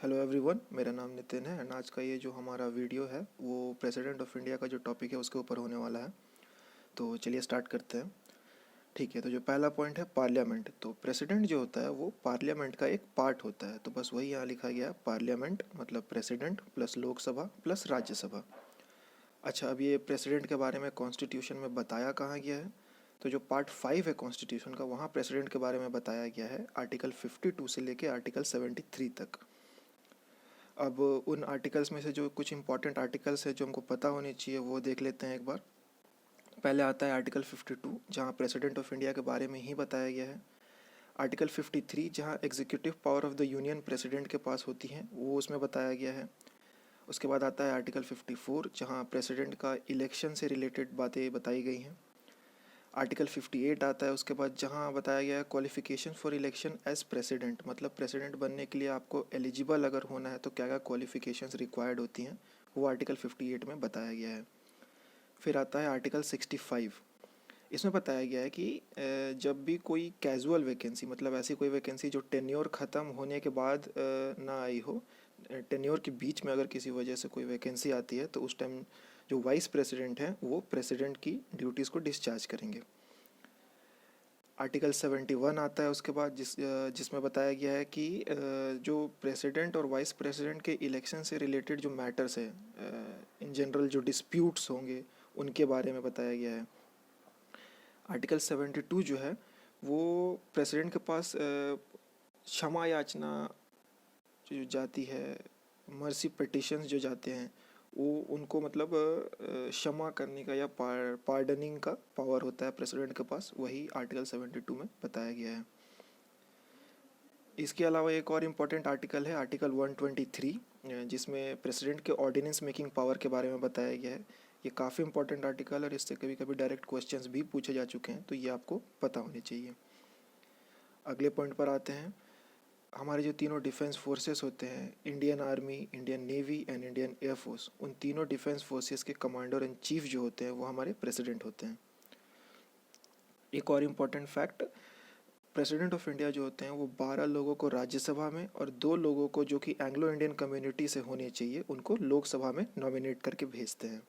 Hello everyone, मेरा नाम नितिन है एंड आज का ये जो हमारा वीडियो है वो प्रेसिडेंट ऑफ इंडिया का जो टॉपिक है उसके ऊपर होने वाला है। तो चलिए स्टार्ट करते हैं। ठीक है, तो जो पहला पॉइंट है पार्लियामेंट। तो प्रेसिडेंट जो होता है वो पार्लियामेंट का एक पार्ट होता है। तो बस वही यहाँ लिखा गया है, पार्लियामेंट मतलब president plus Lok Sabha plus Rajya Sabha. अच्छा, अब ये प्रेसिडेंट के बारे में कॉन्स्टिट्यूशन में बताया कहाँ गया है? तो जो पार्ट 5 है कॉन्स्टिट्यूशन का, वहाँ प्रेसिडेंट के बारे में बताया गया है आर्टिकल 52 से लेके आर्टिकल 73 तक। अब उन आर्टिकल्स में से जो कुछ इंपॉर्टेंट आर्टिकल्स है जो हमको पता होने चाहिए वो देख लेते हैं एक बार। पहले आता है आर्टिकल 52, जहाँ प्रेसिडेंट ऑफ इंडिया के बारे में ही बताया गया है। आर्टिकल 53, जहाँ executive power of the union president के पास होती हैं, वो उसमें बताया गया है। उसके बाद आता है आर्टिकल 54, जहाँ प्रेसिडेंट का इलेक्शन से रिलेटेड बातें बताई गई हैं। आर्टिकल 58 आता है उसके बाद, जहाँ बताया गया है qualification for election as president, मतलब प्रेसिडेंट बनने के लिए आपको एलिजिबल अगर होना है तो क्या क्या क्वालिफिकेशंस रिक्वायर्ड होती हैं, वो आर्टिकल 58 में बताया गया है। फिर आता है आर्टिकल 65। इसमें बताया गया है कि जब भी कोई कैजुअल वैकेंसी, मतलब ऐसी कोई वैकेंसी जो टेन्योर ख़त्म होने के बाद ना आई हो, टेन्योर के बीच में अगर किसी वजह से कोई वैकेंसी आती है तो उस टाइम जो वाइस प्रेसिडेंट हैं वो प्रेसिडेंट की ड्यूटीज़ को डिस्चार्ज करेंगे। आर्टिकल 71 आता है उसके बाद, जिसमें बताया गया है कि जो प्रेसिडेंट और वाइस प्रेसिडेंट के इलेक्शन से रिलेटेड जो मैटर्स है, इन जनरल जो डिस्प्यूट्स होंगे उनके बारे में बताया गया है। आर्टिकल 72 जो है वो प्रेसिडेंट के पास क्षमा याचना जो जाती है, मर्सी पिटिशंस जो जाते हैं, वो उनको मतलब क्षमा करने का या पार्डनिंग का पावर होता है प्रेसिडेंट के पास, वही आर्टिकल 72 में बताया गया है। इसके अलावा एक और इम्पॉर्टेंट आर्टिकल है आर्टिकल 123, जिसमें प्रेसिडेंट के ऑर्डिनेंस मेकिंग पावर के बारे में बताया गया है। ये काफ़ी इंपॉर्टेंट आर्टिकल है और इससे कभी कभी डायरेक्ट क्वेश्चंस भी पूछे जा चुके हैं, तो ये आपको पता होने चाहिए। अगले पॉइंट पर आते हैं। हमारे जो तीनों डिफेंस फोर्सेस होते हैं, Indian army, Indian navy and Indian air force, उन तीनों डिफेंस फोर्सेस के कमांडर इन चीफ जो होते हैं वो हमारे प्रेसिडेंट होते हैं। एक और important fact, president of India जो होते हैं वो 12 लोगों को राज्यसभा में और 2 लोगों को जो कि एंग्लो इंडियन कम्युनिटी से होने चाहिए उनको लोकसभा में नॉमिनेट करके भेजते हैं।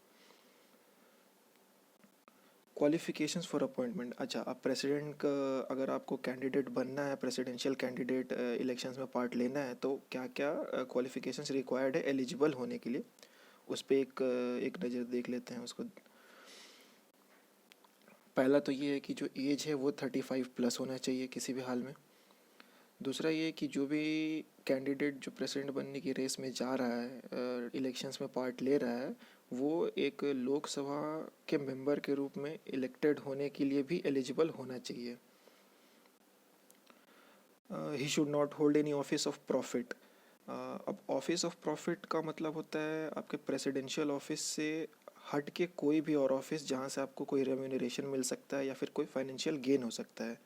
Qualifications for appointment. अच्छा, अब प्रेसिडेंट का अगर आपको कैंडिडेट बनना है, प्रेसिडेंशियल कैंडिडेट इलेक्शंस में पार्ट लेना है, तो क्या क्या क्वालिफिकेशंस रिक्वायर्ड है एलिजिबल होने के लिए, उस पर एक नज़र देख लेते हैं उसको। पहला तो ये है कि जो एज है वो 35 प्लस होना चाहिए किसी भी हाल में। दूसरा ये कि जो भी कैंडिडेट जो प्रेसिडेंट बनने की रेस में जा रहा है, इलेक्शंस में पार्ट ले रहा है, वो एक लोकसभा के मेंबर के रूप में इलेक्टेड होने के लिए भी एलिजिबल होना चाहिए। He should not hold any office of profit. अब ऑफिस ऑफ प्रॉफिट का मतलब होता है आपके प्रेसिडेंशियल ऑफिस से हट के कोई भी और ऑफिस जहाँ से आपको कोई रेम्यूनरेशन मिल सकता है या फिर कोई फाइनेंशियल गेन हो सकता है।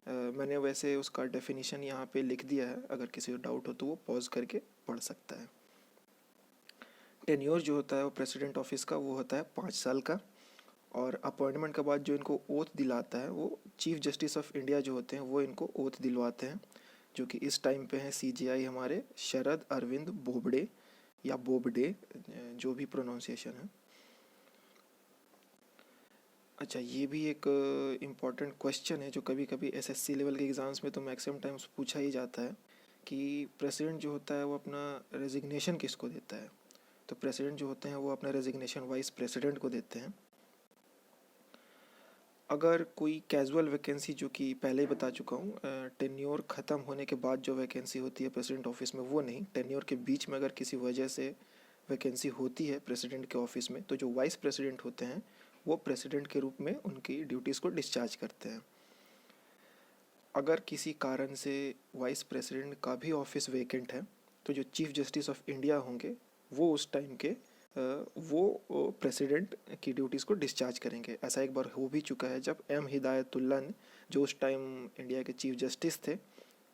मैंने वैसे उसका डेफिनेशन यहाँ पे लिख दिया है, अगर किसी को डाउट हो तो वो पॉज करके पढ़ सकता है। टेन्योर जो होता है वो प्रेसिडेंट ऑफिस का वो होता है 5 साल का, और अपॉइंटमेंट के बाद जो इनको ओथ दिलाता है वो चीफ जस्टिस ऑफ इंडिया जो होते हैं वो इनको ओथ दिलवाते हैं, जो कि इस टाइम पे हैं सीजेआई हमारे शरद अरविंद बोबडे या बोबडे, जो भी प्रोनाउंसिएशन है। अच्छा, ये भी एक इम्पॉर्टेंट क्वेश्चन है जो कभी कभी एसएससी लेवल के एग्ज़ाम्स में तो मैक्सिमम टाइम्स पूछा ही जाता है कि प्रेसिडेंट जो होता है वो अपना रेजिग्नेशन किसको देता है। तो प्रेसिडेंट जो होते हैं वो अपना रेजिग्नेशन वाइस प्रेसिडेंट को देते हैं। अगर कोई कैजुअल वैकेंसी, जो कि पहले ही बता चुका हूँ, टेन्योर ख़त्म होने के बाद जो वैकेंसी होती है प्रेसिडेंट ऑफिस में, वो नहीं, टेन्योर के बीच में अगर किसी वजह से वैकेंसी होती है प्रेसिडेंट के ऑफिस में, तो जो वाइस प्रेसिडेंट होते हैं वो प्रेसिडेंट के रूप में उनकी ड्यूटीज़ को डिस्चार्ज करते हैं। अगर किसी कारण से वाइस प्रेसिडेंट का भी ऑफिस वेकेंट है तो जो चीफ जस्टिस ऑफ इंडिया होंगे वो उस टाइम के वो प्रेसिडेंट की ड्यूटीज़ को डिस्चार्ज करेंगे। ऐसा एक बार हो भी चुका है जब एम हिदायतुल्ला ने, जो उस टाइम इंडिया के चीफ जस्टिस थे,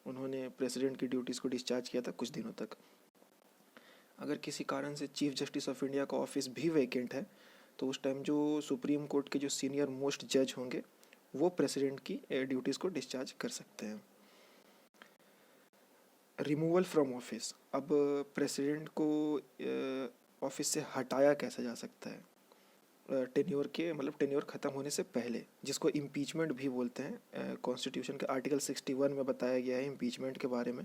उन्होंने प्रेसिडेंट की ड्यूटीज़ को डिस्चार्ज किया था कुछ दिनों तक। अगर किसी कारण से चीफ जस्टिस ऑफ इंडिया का ऑफिस भी वेकेंट है तो उस टाइम जो सुप्रीम कोर्ट के जो सीनियर मोस्ट जज होंगे वो प्रेसिडेंट की ड्यूटीज़ को डिस्चार्ज कर सकते हैं। Removal from office. अब प्रेसिडेंट को ऑफिस से हटाया कैसे जा सकता है टेन्योर के, मतलब टेन्योर ख़त्म होने से पहले, जिसको इम्पीचमेंट भी बोलते हैं। कॉन्स्टिट्यूशन के आर्टिकल 61 में बताया गया है इम्पीचमेंट के बारे में।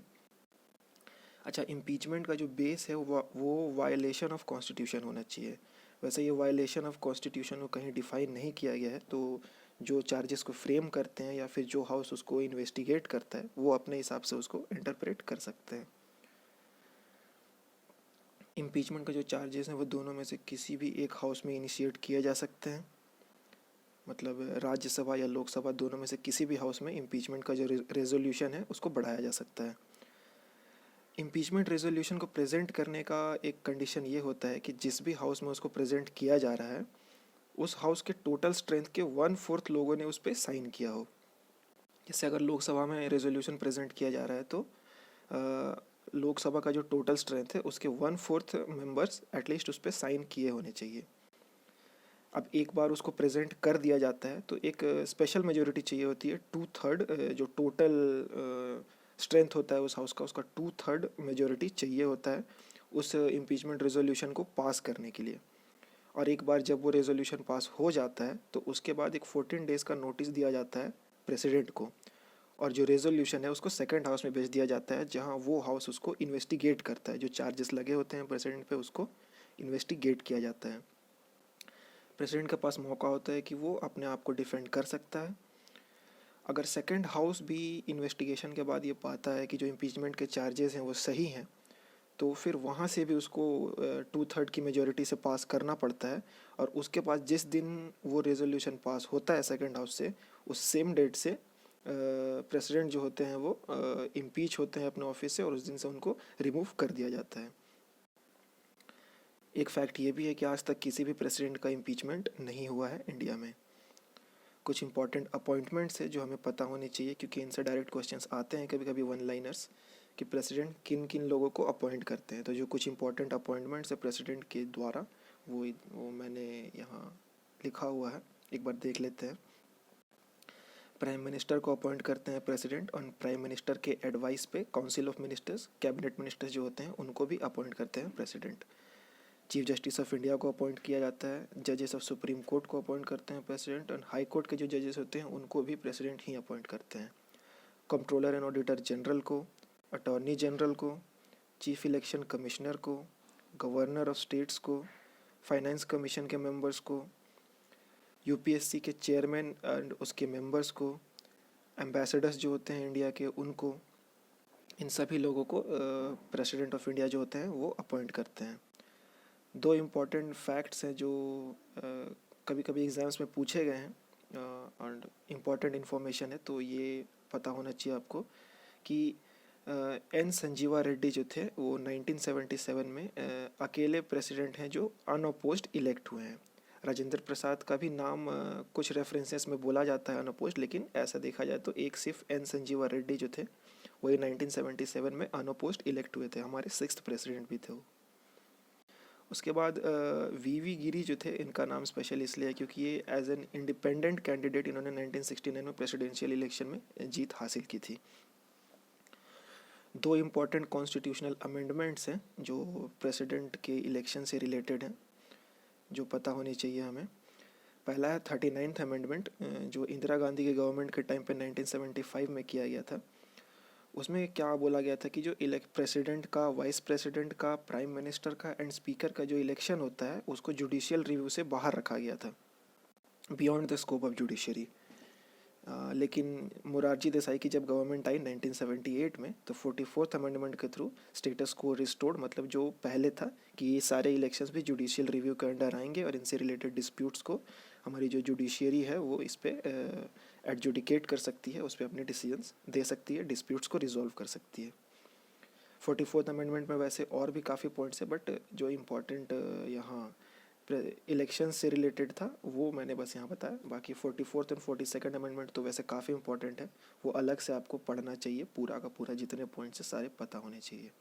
अच्छा, इम्पीचमेंट का जो बेस है वो वायलेशन ऑफ कॉन्स्टिट्यूशन होना चाहिए। वैसे ये वायलेशन ऑफ कॉन्स्टिट्यूशन को कहीं डिफाइन नहीं किया गया है, तो जो चार्जेस को फ्रेम करते हैं या फिर जो हाउस उसको इन्वेस्टिगेट करता है वो अपने हिसाब से उसको इंटरप्रेट कर सकते हैं। इम्पीचमेंट का जो चार्जेस हैं वो दोनों में से किसी भी एक हाउस में इनिशिएट किए जा सकते हैं, मतलब राज्यसभा या लोकसभा दोनों में से किसी भी हाउस में इम्पीचमेंट का जो रेजोल्यूशन है उसको बढ़ाया जा सकता है। इम्पीचमेंट रेजोल्यूशन को प्रेजेंट करने का एक कंडीशन ये होता है कि जिस भी हाउस में उसको प्रेजेंट किया जा रहा है उस हाउस के टोटल स्ट्रेंथ के 1/4 लोगों ने उस पर साइन किया हो। जैसे अगर लोकसभा में रेजोल्यूशन प्रेजेंट किया जा रहा है तो लोकसभा का जो टोटल स्ट्रेंथ है उसके 1/4 मेंबर्स एटलीस्ट उस पर साइन किए होने चाहिए। अब एक बार उसको प्रेजेंट कर दिया जाता है तो एक स्पेशल मेजोरिटी चाहिए होती है, 2/3 जो टोटल स्ट्रेंथ होता है उस हाउस का, उसका 2/3 मेजोरिटी चाहिए होता है उस इम्पीचमेंट रेजोल्यूशन को पास करने के लिए। और एक बार जब वो रेजोल्यूशन पास हो जाता है तो उसके बाद एक 14 डेज़ का नोटिस दिया जाता है प्रेसिडेंट को, और जो रेजोल्यूशन है उसको सेकंड हाउस में भेज दिया जाता है जहां वो हाउस उसको इन्वेस्टिगेट करता है। जो चार्जेस लगे होते हैं प्रेसिडेंट पे उसको इन्वेस्टिगेट किया जाता है। प्रेसिडेंट के पास मौका होता है कि वो अपने आप को डिफेंड कर सकता है। अगर सेकंड हाउस भी इन्वेस्टिगेशन के बाद ये पाता है कि जो इम्पीचमेंट के चार्जेस हैं वो सही हैं तो फिर वहाँ से भी उसको 2/3 की मेजोरिटी से पास करना पड़ता है। और उसके बाद जिस दिन वो रेजोल्यूशन पास होता है सेकंड हाउस से, उस सेम डेट से प्रेसिडेंट जो होते हैं वो इम्पीच होते हैं अपने ऑफिस से और उस दिन से उनको रिमूव कर दिया जाता है। एक फैक्ट ये भी है कि आज तक किसी भी प्रेसिडेंट का इम्पीचमेंट नहीं हुआ है इंडिया में। कुछ इंपॉर्टेंट अपॉइंटमेंट्स है जो हमें पता होने चाहिए क्योंकि इनसे डायरेक्ट क्वेश्चंस आते हैं कभी कभी वन लाइनर्स, कि प्रेसिडेंट किन किन लोगों को अपॉइंट करते हैं। तो जो कुछ इंपॉर्टेंट अपॉइंटमेंट्स है प्रेसिडेंट के द्वारा वो मैंने यहाँ लिखा हुआ है, एक बार देख लेते हैं। प्राइम मिनिस्टर को अपॉइंट करते हैं प्रेसिडेंट, और प्राइम मिनिस्टर के एडवाइस पे council of ministers, cabinet ministers जो होते हैं उनको भी अपॉइंट करते हैं president. Chief justice of India को अपॉइंट किया जाता है, जजेस ऑफ सुप्रीम कोर्ट को अपॉइंट करते हैं प्रेसिडेंट, और हाई कोर्ट के जो जजेस होते हैं उनको भी प्रेसिडेंट ही अपॉइंट करते हैं। कंट्रोलर एंड ऑडिटर जनरल को, अटॉर्नी जनरल को, चीफ इलेक्शन कमिश्नर को, गवर्नर ऑफ स्टेट्स को, फाइनेंस कमीशन के मेंबर्स को, यूपीएससी के चेयरमैन एंड उसके मेंबर्स को, एम्बेसडर्स जो होते हैं इंडिया के उनको, इन सभी लोगों को प्रेसिडेंट ऑफ इंडिया जो होते हैं वो अपॉइंट करते हैं। दो इम्पॉर्टेंट फैक्ट्स हैं जो कभी कभी एग्ज़ाम्स में पूछे गए हैं और इम्पॉर्टेंट इन्फॉर्मेशन है, तो ये पता होना चाहिए आपको कि एन संजीवा रेड्डी जो थे वो 1977 में अकेले प्रेसिडेंट हैं जो अनअपोज्ड इलेक्ट हुए हैं। राजेंद्र प्रसाद का भी नाम कुछ रेफरेंसेस में बोला जाता है अनअपोज्ड, लेकिन ऐसा देखा जाए तो एक सिर्फ एन संजीवा रेड्डी जो थे वही 1977 में अनअपोज्ड इलेक्ट हुए थे, हमारे 6th प्रेसिडेंट भी थे वो। उसके बाद वी गिरी जो थे, इनका नाम स्पेशल इसलिए है क्योंकि ये एज एन इंडिपेंडेंट कैंडिडेट इन्होंने 1969 में प्रेसिडेंशियल इलेक्शन में जीत हासिल की थी। दो इम्पॉर्टेंट कॉन्स्टिट्यूशनल अमेंडमेंट्स हैं जो प्रेसिडेंट के इलेक्शन से रिलेटेड हैं, जो पता होनी चाहिए हमें। पहला है 39th अमेंडमेंट जो इंदिरा गांधी के गवर्नमेंट के टाइम पे 1975 में किया गया था। उसमें क्या बोला गया था कि जो प्रेसिडेंट का, वाइस प्रेसिडेंट का, प्राइम मिनिस्टर का एंड स्पीकर का जो इलेक्शन होता है उसको जुडिशियल रिव्यू से बाहर रखा गया था, beyond the scope of judiciary. लेकिन मोरारजी देसाई की जब गवर्नमेंट आई 1978 में तो 44th अमेंडमेंट के थ्रू स्टेटस को रिस्टोर्ड, मतलब जो पहले था कि ये सारे इलेक्शंस भी जुडिशियल रिव्यू के अंडर आएंगे और इनसे रिलेटेड डिस्प्यूट्स को हमारी जो जुडिशियरी है वो इस पर एडजुडिकेट कर सकती है, उस पर अपने डिसीजंस दे सकती है, डिस्प्यूट्स को रिजॉल्व कर सकती है। 44th अमेंडमेंट में वैसे और भी काफ़ी पॉइंट्स है, बट जो इम्पोर्टेंट यहाँ इलेक्शन से रिलेटेड था वो मैंने बस यहाँ बताया। बाकी 44th एंड 42nd अमेंडमेंट तो वैसे काफ़ी इंपॉर्टेंट है, वो अलग से आपको पढ़ना चाहिए, पूरा का पूरा जितने पॉइंट्स है सारे पता होने चाहिए।